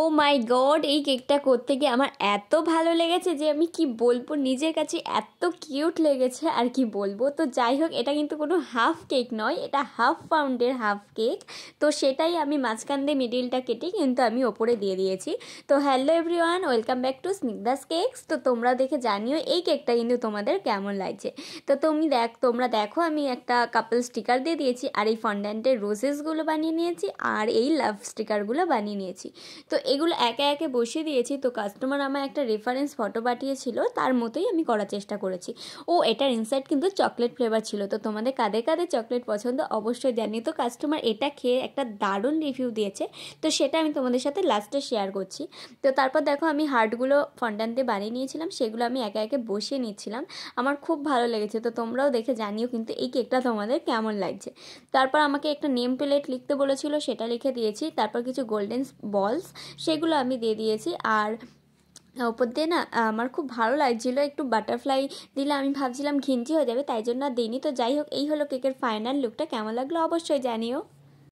ও মাই god, এই কেকটা করতে গিয়ে আমার এত ভালো লেগেছে যে আমি কি বলবো, নিজের কাছে এত কিউট লেগেছে আর কি বলবো। তো যাই হোক, এটা কিন্তু কোনো হাফ কেক নয়, এটা হাফ পাউন্ডের হাফ কেক। তো সেটাই আমি মাঝখান দিয়ে মিডিলটা কেটে কিন্তু আমি ওপরে দিয়ে দিয়েছি। তো hello everyone, welcome back to Snigdha's cakes. তো তোমরা দেখে জানিও এই কেকটা কিন্তু তোমাদের কেমন লাগছে। তো তোমরা দেখো আমি একটা কাপল স্টিকার দিয়ে দিয়েছি, আর এই ফন্ড্যান্টের রোজেসগুলো বানিয়ে নিয়েছি, আর এই লাভ স্টিকারগুলো বানিয়ে নিয়েছি। তো এগুলো একে একে বসিয়ে দিয়েছি। তো কাস্টমার আমার একটা রেফারেন্স ফটো পাঠিয়েছিল, তার মতোই আমি করার চেষ্টা করেছি। ও এটার ইনসাইড কিন্তু চকলেট ফ্লেভার ছিল। তো তোমাদের কাদের কাদের চকলেট পছন্দ অবশ্যই জানি। তো কাস্টমার এটা খেয়ে একটা দারুণ রিভিউ দিয়েছে, তো সেটা আমি তোমাদের সাথে লাস্টে শেয়ার করছি। তো তারপর দেখো আমি হার্টগুলো ফন্ডান্ট দিয়ে বানিয়ে নিয়েছিলাম, সেগুলো আমি একে একে বসিয়ে নিচ্ছিলাম। আমার খুব ভালো লেগেছে। তো তোমরাও দেখে জানিও কিন্তু এই কেকটা তোমাদের কেমন লাগছে। তারপর আমাকে একটা নেম প্লেট লিখতে বলেছিল, সেটা লিখে দিয়েছি। তারপর কিছু গোল্ডেন বলস, সেগুলো আমি দিয়ে দিয়েছি। আর ওপর দিয়ে না আমার খুব ভালো লাগছিলো, একটু বাটারফ্লাই দিলে আমি ভাবছিলাম ঘিঞ্জি হয়ে যাবে, তাই জন্য আর দিইনি। তো যাই হোক, এই হলো কেকের ফাইনাল লুকটা। কেমন লাগলো অবশ্যই জানিও।